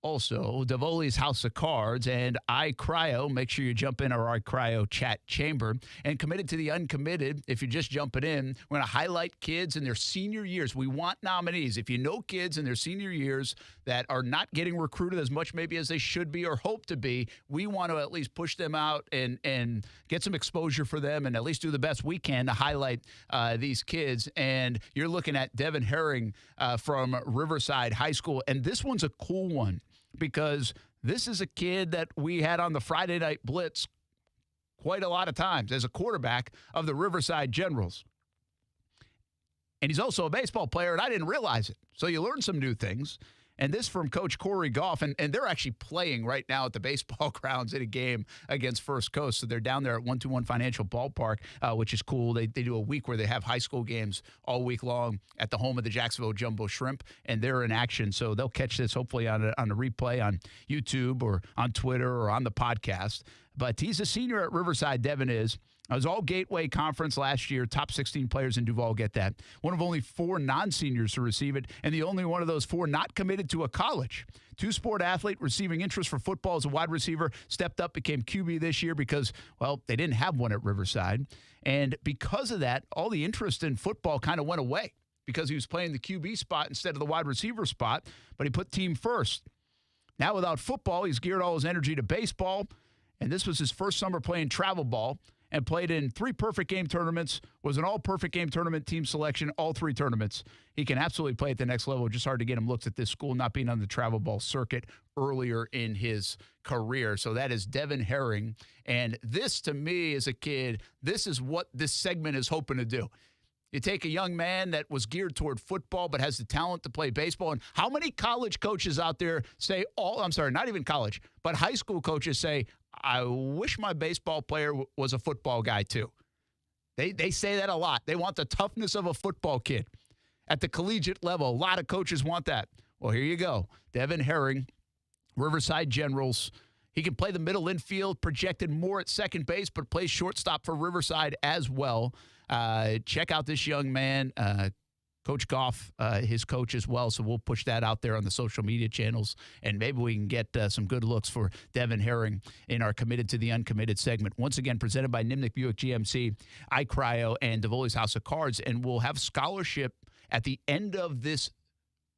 Also, Davoli's House of Cards and iCryo. Make sure you jump in our iCryo chat chamber. And Committed to the Uncommitted, if you're just jumping in, we're going to highlight kids in their senior years. We want nominees. If you know kids in their senior years that are not getting recruited as much maybe as they should be or hope to be, we want to at least push them out and get some exposure for them and at least do the best we can to highlight these kids. And you're looking at Devin Herring from Riverside High School. And this one's a cool one, because this is a kid that we had on the Friday Night Blitz quite a lot of times as a quarterback of the Riverside Generals. And he's also a baseball player, and I didn't realize it. So you learn some new things. And this from Coach Corey Goff, and they're actually playing right now at the baseball grounds in a game against First Coast. So they're down there at 121 Financial Ballpark, which is cool. They do a week where they have high school games all week long at the home of the Jacksonville Jumbo Shrimp, and they're in action. So they'll catch this hopefully on a replay on YouTube or on Twitter or on the podcast. But he's a senior at Riverside, Devin is. It was all Gateway Conference last year. Top 16 players in Duval get that. One of only 4 non-seniors to receive it, and the only one of those 4 not committed to a college. 2-sport athlete receiving interest for football as a wide receiver, stepped up, became QB this year because, well, they didn't have one at Riverside. And because of that, all the interest in football kind of went away because he was playing the QB spot instead of the wide receiver spot, but he put team first. Now without football, he's geared all his energy to baseball, and this was his first summer playing travel ball. and played in 3 perfect game tournaments, was an all-perfect game tournament team selection, all 3 tournaments. He can absolutely play at the next level. Just hard to get him looks at this school, not being on the travel ball circuit earlier in his career. So that is Devin Herring. And this, to me, as a kid, this is what this segment is hoping to do. You take a young man that was geared toward football but has the talent to play baseball. And how many college coaches out there say, not even college, but high school coaches say, I wish my baseball player was a football guy too. They say that a lot. They want the toughness of a football kid. At the collegiate level, a lot of coaches want that. Well, here you go. Devin Herring, Riverside Generals. He can play the middle infield, projected more at second base, but plays shortstop for Riverside as well. Check out this young man, Coach Goff, his coach as well. So we'll push that out there on the social media channels, and maybe we can get some good looks for Devin Herring in our Committed to the Uncommitted segment. Once again, presented by Nimnick Buick GMC, iCryo, and Davoli's House of Cards. And we'll have scholarship at the end of this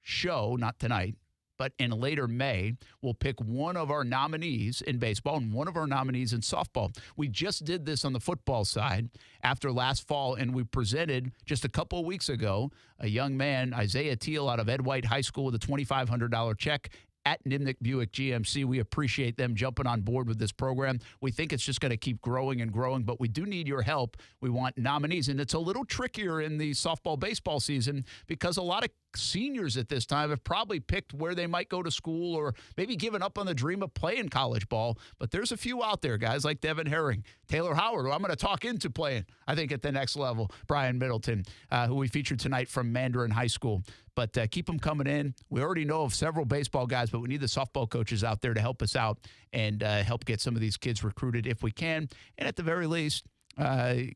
show, not tonight, but in later May, we'll pick one of our nominees in baseball and one of our nominees in softball. We just did this on the football side after last fall, and we presented just a couple of weeks ago a young man, Isaiah Teal, out of Ed White High School with a $2,500 check at Nimnick Buick GMC. We appreciate them jumping on board with this program. We think it's just going to keep growing and growing, but we do need your help. We want nominees, and it's a little trickier in the softball-baseball season because a lot of seniors at this time have probably picked where they might go to school or maybe given up on the dream of playing college ball. But there's a few out there, guys like Devin Herring, Taylor Howard, who I'm going to talk into playing, I think, at the next level, Brian Middleton, who we featured tonight from Mandarin High School. But keep them coming in. We already know of several baseball guys, but we need the softball coaches out there to help us out and help get some of these kids recruited if we can. And at the very least,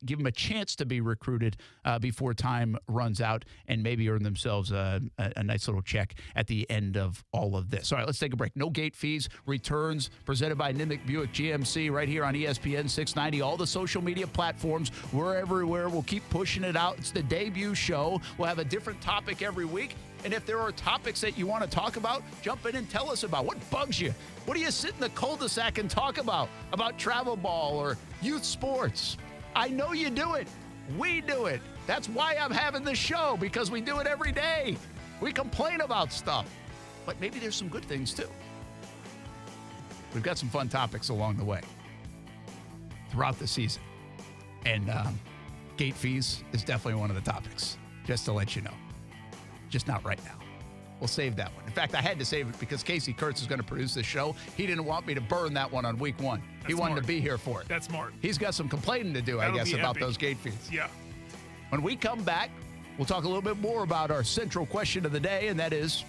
give them a chance to be recruited before time runs out and maybe earn themselves a nice little check at the end of all of this. All right, let's take a break. No gate fees, returns, presented by Nimnick Buick GMC right here on ESPN 690. All the social media platforms, we're everywhere. We'll keep pushing it out. It's the debut show. We'll have a different topic every week. And if there are topics that you want to talk about, jump in and tell us about. What bugs you? What do you sit in the cul-de-sac and talk about travel ball or youth sports? I know you do it. We do it. That's why I'm having this show, because we do it every day. We complain about stuff. But maybe there's some good things, too. We've got some fun topics along the way throughout the season. And gate fees is definitely one of the topics, just to let you know. Just not right now. We'll save that one. In fact, I had to save it because Casey Kurtz is going to produce this show. He didn't want me to burn that one on week one. He wanted to be here for it. That's smart. He's got some complaining to do, I guess, about those gate fees. Yeah. When we come back, we'll talk a little bit more about our central question of the day, and that is,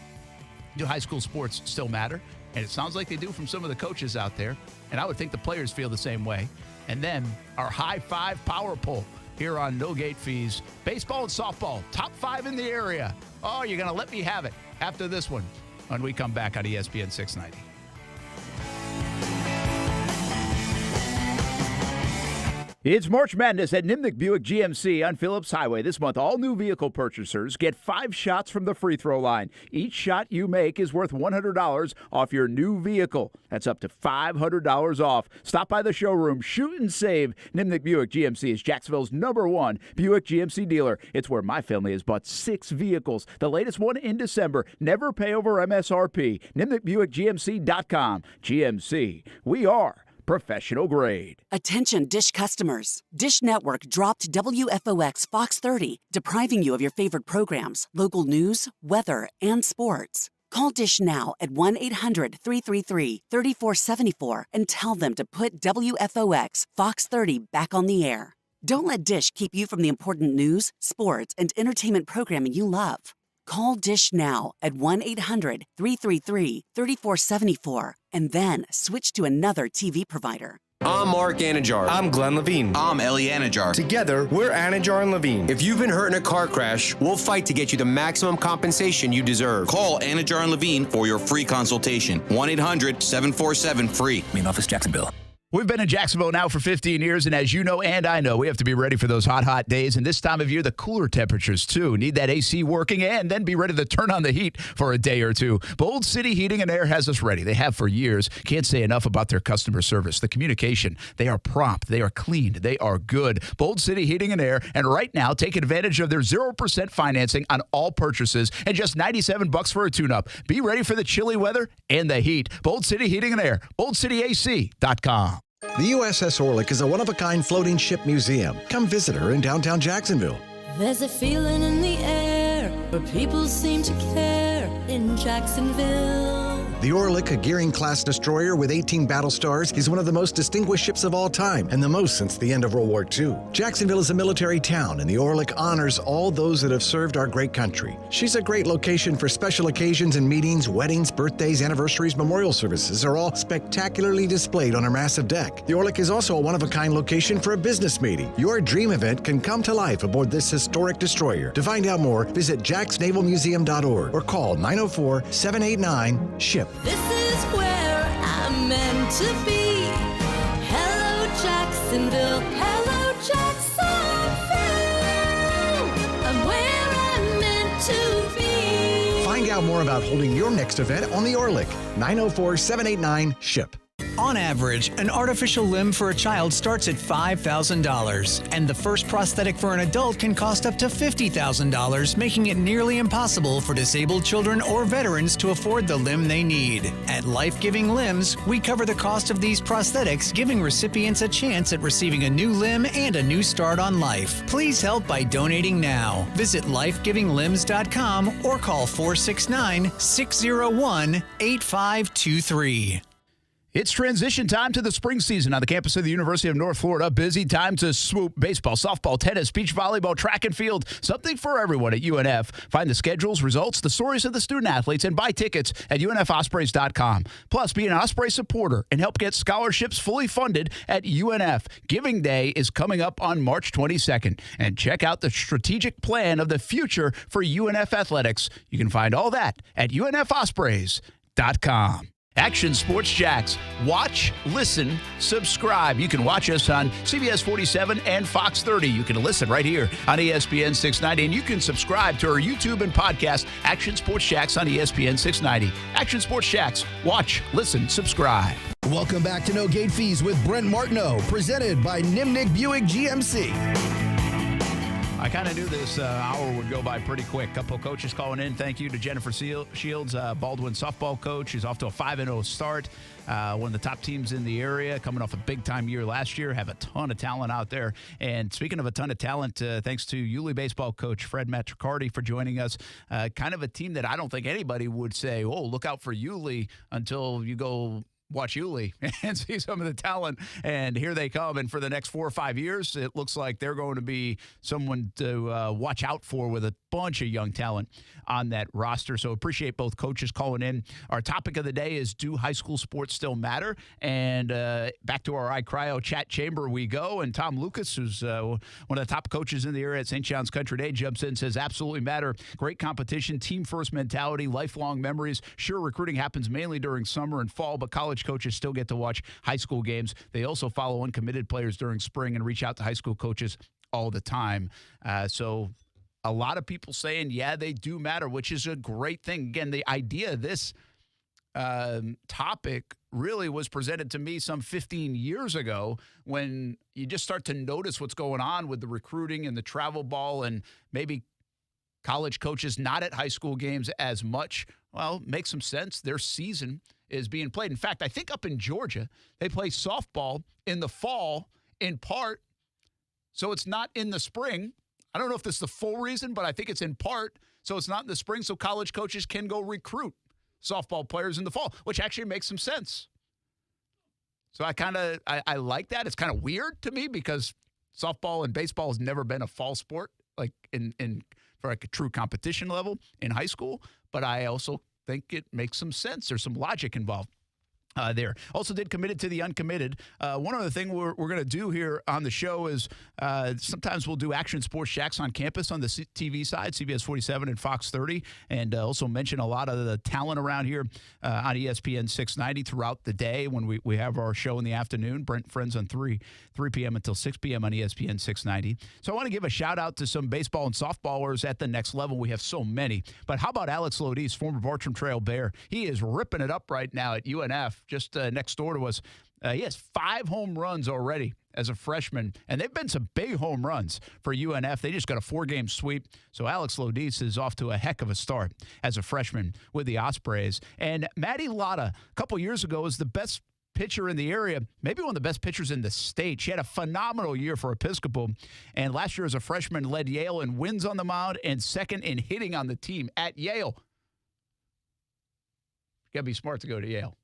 do high school sports still matter? And it sounds like they do from some of the coaches out there, and I would think the players feel the same way. And then our high five power poll here on No Gate Fees. Baseball and softball, top 5 in the area. Oh, you're going to let me have it after this one when we come back on ESPN 690. It's March Madness at Nimnick Buick GMC on Phillips Highway. This month, all new vehicle purchasers get 5 shots from the free throw line. Each shot you make is worth $100 off your new vehicle. That's up to $500 off. Stop by the showroom. Shoot and save. Nimnick Buick GMC is Jacksonville's #1 Buick GMC dealer. It's where my family has bought 6 vehicles. The latest one in December. Never pay over MSRP. NimnickBuickGMC.com. GMC. We are professional grade. Attention Dish customers. Dish Network dropped WFOX Fox 30, depriving you of your favorite programs, local news, weather, and sports. Call Dish now at 1-800-333-3474 and tell them to put WFOX Fox 30 back on the air. Don't let Dish keep you from the important news, sports, and entertainment programming you love. Call Dish now at 1-800-333-3474 and then switch to another TV provider. I'm Mark Anajar. I'm Glenn Levine. I'm Ellie Anajar. Together, we're Anajar and Levine. If you've been hurt in a car crash, we'll fight to get you the maximum compensation you deserve. Call Anajar and Levine for your free consultation. 1-800-747-FREE. Main office, Jacksonville. We've been in Jacksonville now for 15 years, and as you know and I know, we have to be ready for those hot days. And this time of year, the cooler temperatures, too. Need that AC working and then be ready to turn on the heat for a day or two. Bold City Heating and Air has us ready. They have for years. Can't say enough about their customer service. The communication, they are prompt, they are clean, they are good. Bold City Heating and Air, and right now, take advantage of their 0% financing on all purchases and just $97 for a tune-up. Be ready for the chilly weather and the heat. Bold City Heating and Air, boldcityac.com. The USS Orlick is a one-of-a-kind floating ship museum. Come visit her in downtown Jacksonville. There's a feeling in the air where people seem to care in Jacksonville. The Orlick, a Gearing-class destroyer with 18 battle stars, is one of the most distinguished ships of all time and the most since the end of World War II. Jacksonville is a military town, and the Orlick honors all those that have served our great country. She's a great location for special occasions and meetings. Weddings, birthdays, anniversaries, memorial services are all spectacularly displayed on her massive deck. The Orlick is also a one-of-a-kind location for a business meeting. Your dream event can come to life aboard this historic destroyer. To find out more, visit jacksnavalmuseum.org or call 904-789-SHIP. This is where I'm meant to be. Hello, Jacksonville. Hello, Jacksonville. I'm where I'm meant to be. Find out more about holding your next event on the Orlick. 904-789-SHIP. On average, an artificial limb for a child starts at $5,000, and the first prosthetic for an adult can cost up to $50,000, making it nearly impossible for disabled children or veterans to afford the limb they need. At Life Giving Limbs, we cover the cost of these prosthetics, giving recipients a chance at receiving a new limb and a new start on life. Please help by donating now. Visit lifegivinglimbs.com or call 469-601-8523. It's transition time to the spring season on the campus of the University of North Florida. Busy time to swoop baseball, softball, tennis, beach volleyball, track and field. Something for everyone at UNF. Find the schedules, results, the stories of the student athletes, and buy tickets at UNFospreys.com. Plus, be an Osprey supporter and help get scholarships fully funded at UNF. Giving Day is coming up on March 22nd. And check out the strategic plan of the future for UNF athletics. You can find all that at UNFospreys.com. Action Sports Jacks. Watch, listen, subscribe. You can watch us on CBS 47 and Fox 30. You can listen right here on ESPN 690. And you can subscribe to our YouTube and podcast, Action Sports Jacks on ESPN 690. Action Sports Jacks. Watch, listen, subscribe. Welcome back to No Gate Fees with Brent Martineau, presented by Nimnick Buick GMC. I kind of knew this hour would go by pretty quick. Couple of coaches calling in. Thank you to Jennifer Shields, Baldwin softball coach. She's off to a 5-0 start. One of the top teams in the area, coming off a big-time year last year. Have a ton of talent out there. And speaking of a ton of talent, thanks to Yulee baseball coach Fred Matricardi for joining us. Kind of a team that I don't think anybody would say, oh, look out for Yulee until you go watch Yulee and see some of the talent, and here they come. And for the next 4 or 5 years, it looks like they're going to be someone to watch out for, with a bunch of young talent on that roster. So appreciate both coaches calling in. Our topic of the day is, do high school sports still matter? And back to our iCryo chat chamber we go. And Tom Lucas, who's one of the top coaches in the area at St. John's Country Day, jumps in and says, absolutely matter. Great competition, team-first mentality, lifelong memories. Sure, recruiting happens mainly during summer and fall, but college coaches still get to watch high school games. They also follow uncommitted players during spring and reach out to high school coaches all the time. So a lot of people saying, yeah, they do matter, which is a great thing. Again, the idea of this topic really was presented to me some 15 years ago, when you just start to notice what's going on with the recruiting and the travel ball, and maybe college coaches not at high school games as much. Well, makes some sense. Their season is being played. In fact, I think up in Georgia, they play softball in the fall in part, so it's not in the spring. I don't know if this is the full reason, but I think it's in part so it's not in the spring, so college coaches can go recruit softball players in the fall, which actually makes some sense. So I like that. It's kind of weird to me, because softball and baseball has never been a fall sport, like in for like a true competition level in high school, but I also think it makes some sense. There's some logic involved. there. Also did committed to the uncommitted. One other thing we're going to do here on the show is sometimes we'll do Action Sports Jacks on campus on the TV side, CBS 47 and Fox 30, and also mention a lot of the talent around here on ESPN 690 throughout the day when we have our show in the afternoon. Brent Friends on 3 p.m. until 6 p.m. on ESPN 690. So I want to give a shout out to some baseball and softballers at the next level. We have so many. But how about Alex Lodis, former Bartram Trail Bear? He is ripping it up right now at UNF. Just next door to us. He has 5 home runs already as a freshman, and they've been some big home runs for UNF. They just got a 4-game sweep, so Alex Lodis is off to a heck of a start as a freshman with the Ospreys. And Maddie Lotta, a couple years ago, was the best pitcher in the area, maybe one of the best pitchers in the state. She had a phenomenal year for Episcopal, and last year as a freshman led Yale in wins on the mound and second in hitting on the team at Yale. You got to be smart to go to Yale.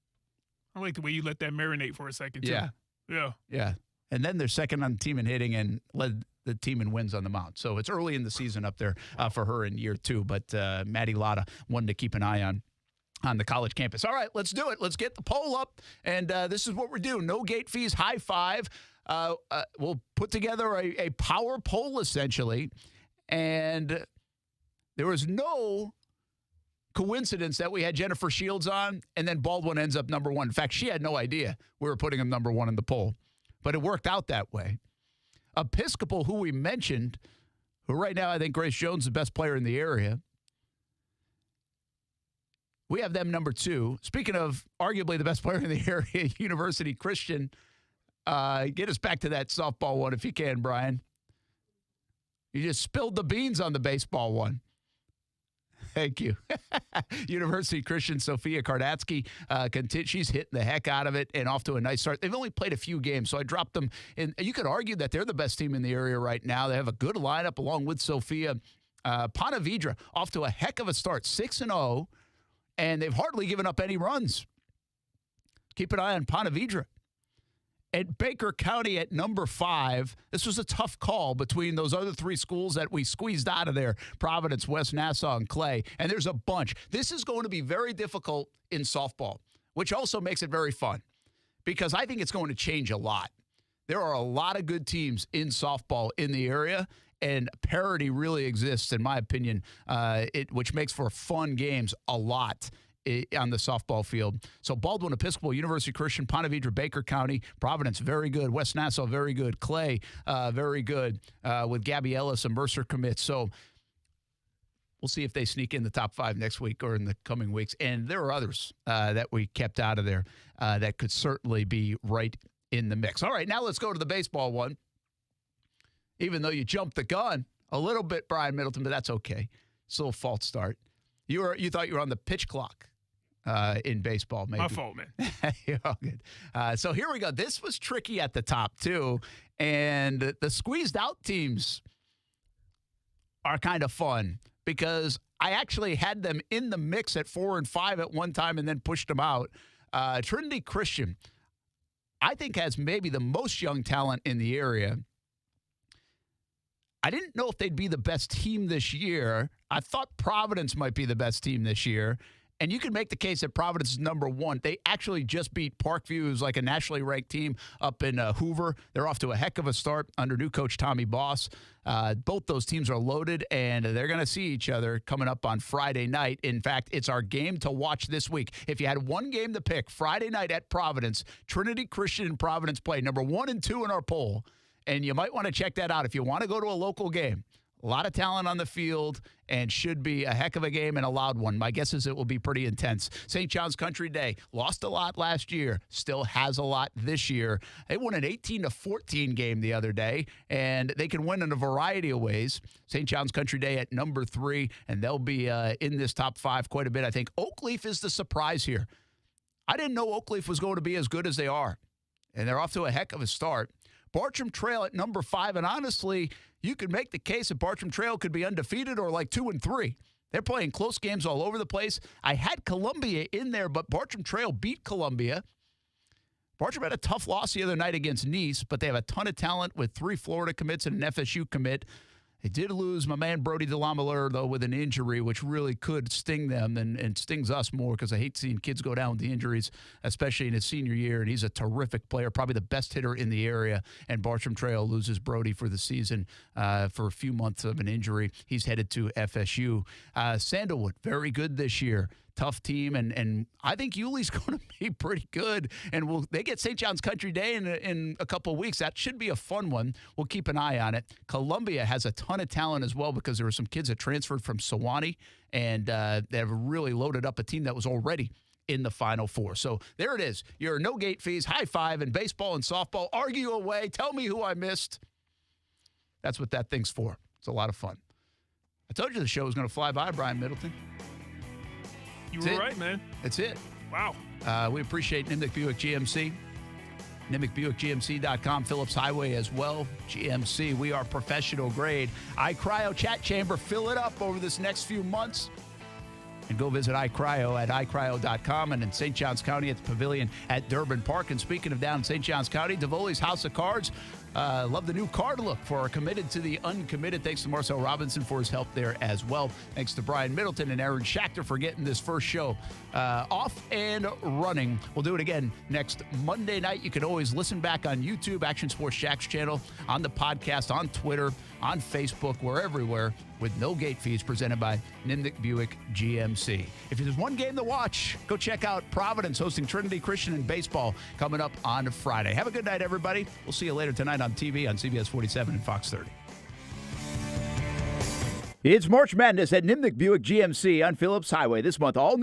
I like the way you let that marinate for a second, too. Yeah. And then they're second on the team in hitting and led the team in wins on the mound. So it's early in the season up there for her in year 2. But Maddie Lotta, one to keep an eye on the college campus. All right, let's do it. Let's get the poll up. And this is what we're doing. No gate fees, high five. We'll put together a power poll, essentially. And there was no coincidence that we had Jennifer Shields on, and then Baldwin ends up number 1. In fact, she had no idea we were putting him number 1 in the poll, but it worked out that way. Episcopal, who we mentioned, who right now I think Grace Jones is the best player in the area. We have them number 2. Speaking of arguably the best player in the area, University Christian. Get us back to that softball one if you can, Brian. You just spilled the beans on the baseball one. Thank you. University Christian Sophia Kardatsky, she's hitting the heck out of it and off to a nice start. They've only played a few games, so I dropped them. And you could argue that they're the best team in the area right now. They have a good lineup along with Sophia. Ponte Vedra off to a heck of a start, 6-0, and they've hardly given up any runs. Keep an eye on Ponte Vedra. At Baker County at number 5, this was a tough call between those other 3 schools that we squeezed out of there, Providence, West Nassau, and Clay. And there's a bunch. This is going to be very difficult in softball, which also makes it very fun because I think it's going to change a lot. There are a lot of good teams in softball in the area, and parity really exists, in my opinion, which makes for fun games a lot on the softball field. So Baldwin Episcopal, University Christian, Ponte Vedra, Baker County, Providence, very good. West Nassau, very good. Clay, very good with Gabby Ellis and Mercer commits. So we'll see if they sneak in the top 5 next week or in the coming weeks. And there are others that we kept out of there that could certainly be right in the mix. All right, now let's go to the baseball one. Even though you jumped the gun a little bit, Brian Middleton, but that's okay. It's a little false start. You thought you were on the pitch clock in baseball, maybe. My fault, man. You're all good. So here we go. This was tricky at the top, too. And the squeezed out teams are kind of fun because I actually had them in the mix at 4 and 5 at one time and then pushed them out. Trinity Christian, I think, has maybe the most young talent in the area. I didn't know if they'd be the best team this year. I thought Providence might be the best team this year. And you can make the case that Providence is number 1. They actually just beat Parkview, who's like a nationally ranked team up in Hoover. They're off to a heck of a start under new coach Tommy Boss. Both those teams are loaded, and they're going to see each other coming up on Friday night. In fact, it's our game to watch this week. If you had one game to pick, Friday night at Providence, Trinity Christian and Providence play number 1 and 2 in our poll. And you might want to check that out if you want to go to a local game. A lot of talent on the field and should be a heck of a game and a loud one. My guess is it will be pretty intense. St. John's Country Day lost a lot last year, still has a lot this year. They won an 18-14 game the other day, and they can win in a variety of ways. St. John's Country Day at number 3, and they'll be in this top 5 quite a bit. I think Oakleaf is the surprise here. I didn't know Oakleaf was going to be as good as they are, and they're off to a heck of a start. Bartram Trail at number 5, and honestly, you could make the case that Bartram Trail could be undefeated or like 2 and 3. They're playing close games all over the place. I had Columbia in there, but Bartram Trail beat Columbia. Bartram had a tough loss the other night against Nice, but they have a ton of talent with 3 Florida commits and an FSU commit. They did lose my man Brody DeLamelure, though, with an injury, which really could sting them and stings us more because I hate seeing kids go down with the injuries, especially in his senior year. And he's a terrific player, probably the best hitter in the area. And Bartram Trail loses Brody for the season for a few months of an injury. He's headed to FSU. Sandalwood, very good this year. Tough team, and I think Yulee's going to be pretty good. And they get St. John's Country Day in a couple of weeks. That should be a fun one. We'll keep an eye on it. Columbia has a ton of talent as well because there were some kids that transferred from Sewanee, and they have really loaded up a team that was already in the Final Four. So there it is. Your no gate fees, high five, and baseball and softball. Argue away. Tell me who I missed. That's what that thing's for. It's a lot of fun. I told you the show was going to fly by, Brian Middleton. You were right, man. That's it. Wow. We appreciate Nimnick Buick GMC. NimnickBuickGMC.com. Phillips Highway as well. GMC. We are professional grade. iCryo Chat Chamber. Fill it up over this next few months. And go visit iCryo at iCryo.com and in St. Johns County at the Pavilion at Durbin Park. And speaking of down in St. Johns County, Davoli's House of Cards. Love the new card look for our Committed to the Uncommitted. Thanks to Marcel Robinson for his help there as well. Thanks to Brian Middleton and Aaron Schachter for getting this first show off and running. We'll do it again next Monday night. You can always listen back on YouTube, Action Sports Jack's channel, on the podcast, on Twitter, on Facebook. We're everywhere with no gate fees, presented by Nimnick Buick GMC. If there's one game to watch, go check out Providence hosting Trinity Christian in baseball coming up on Friday. Have a good night, everybody. We'll see you later tonight on TV on CBS 47 and Fox 30. It's March Madness at Nimnick Buick GMC on Phillips Highway. This month, all